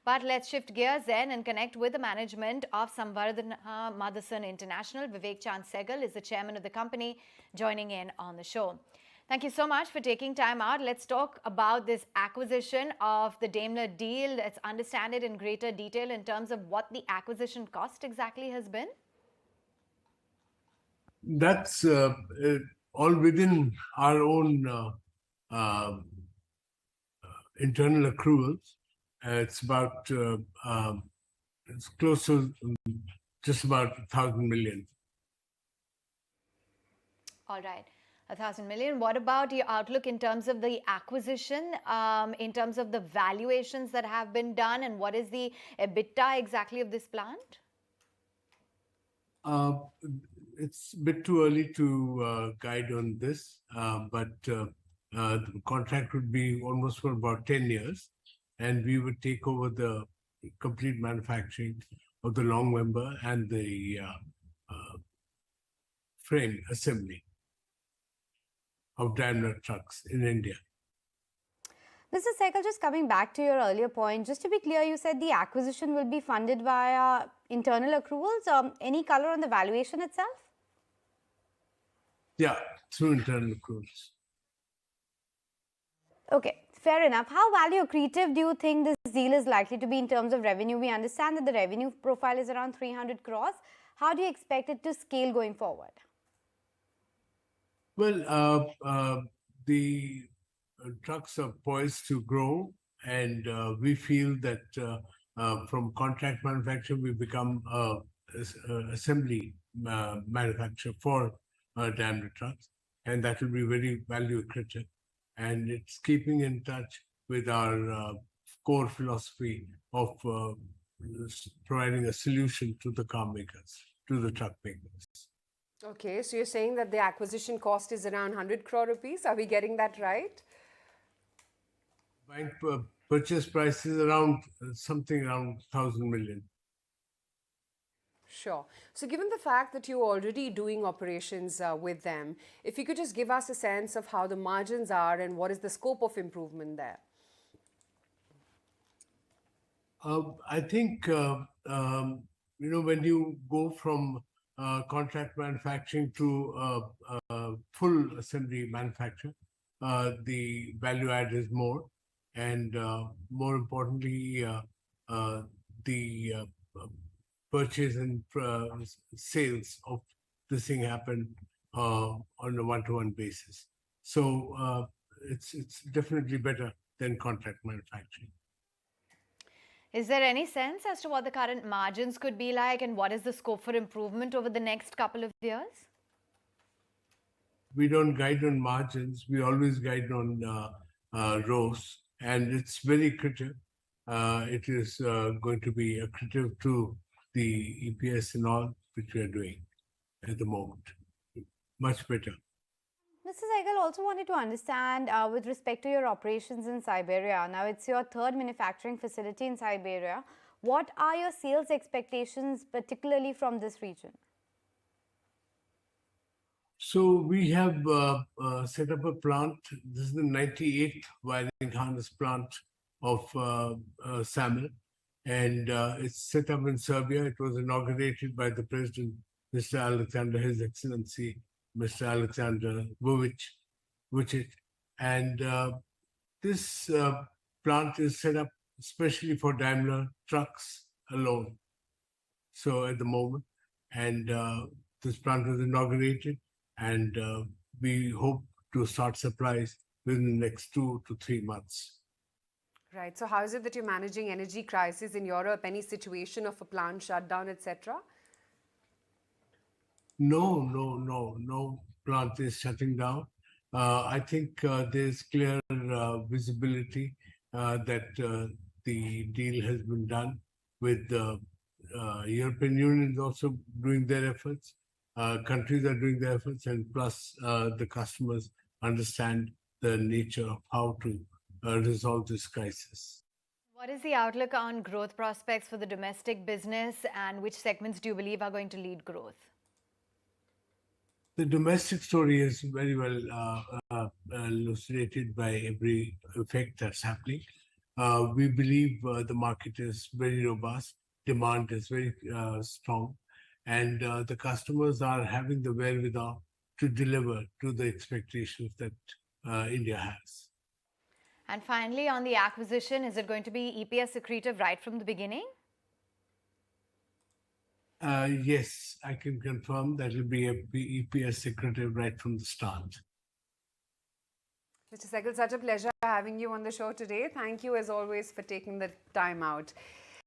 But let's shift gears then and connect with the management of Samvardhana Motherson International. Vivek Chaand Sehgal is the chairman of the company, joining in on the show. Thank you so much for taking time out. Let's talk about this acquisition of the Daimler deal. Let's understand it in greater detail in terms of what the acquisition cost exactly has been. That's all within our own internal accruals. It's about it's close to just about 1,000 million. All right. 1,000 million. What about your outlook in terms of the acquisition, in terms of the valuations that have been done, and what is the EBITDA exactly of this plant? It's a bit too early to guide on this, but the contract would be almost for about 10 years, and we would take over the complete manufacturing of the long member and the frame assembly of Daimler trucks in India. Mr. Sehgal, just coming back to your earlier point, just to be clear, you said the acquisition will be funded via internal accruals. Any color on the valuation itself? Yeah, through internal accruals. Okay, fair enough. How value accretive do you think this deal is likely to be in terms of revenue? We understand that the revenue profile is around 300 crores. How do you expect it to scale going forward? Well, the trucks are poised to grow, and we feel that from contract manufacturer, we become assembly manufacturer for Daimler trucks, and that will be very value accretive. And it's keeping in touch with our core philosophy of providing a solution to the car makers, to the truck makers. Okay, so you're saying that the acquisition cost is around 100 crore rupees. Are we getting that right? Bank purchase price is around something around 1,000 million. Sure. So given the fact that you're already doing operations with them, if you could just give us a sense of how the margins are and what is the scope of improvement there? I think, when you go from contract manufacturing to full assembly manufacture, the value add is more. And more importantly, the purchase and sales of this thing happen on a one-to-one basis. So it's definitely better than contract manufacturing. Is there any sense as to what the current margins could be like, and what is the scope for improvement over the next couple of years? We don't guide on margins. We always guide on ROCE, and it's very accretive. It is going to be accretive to the EPS and all, which we are doing at the moment. Much better. Mr. Sehgal, also wanted to understand with respect to your operations in Siberia. Now, it's your third manufacturing facility in Siberia. What are your sales expectations, particularly from this region? So we have set up a plant. This is the 98th wiring harness plant of SAMIL, and it's set up in Serbia. It was inaugurated by the President, Mr. Alexander, His Excellency, Mr. Alexander Vucic. And this plant is set up especially for Daimler trucks alone. So at the moment, and this plant was inaugurated, and we hope to start supplies within the next 2 to 3 months. Right. So how is it that you're managing energy crisis in Europe? Any situation of a plant shutdown, etc.? No plant is shutting down. I think there's clear visibility that the deal has been done with the European Union is also doing their efforts. Countries are doing their efforts, and plus the customers understand the nature of how to resolve this crisis. What is the outlook on growth prospects for the domestic business, and which segments do you believe are going to lead growth? The domestic story is very well elucidated by every effect that's happening. We believe the market is very robust, demand is very strong, and the customers are having the wherewithal to deliver to the expectations that India has. And finally, on the acquisition, is it going to be EPS accretive right from the beginning? Yes, I can confirm that it will be EPS accretive right from the start. Mr. Sehgal, such a pleasure having you on the show today. Thank you as always for taking the time out.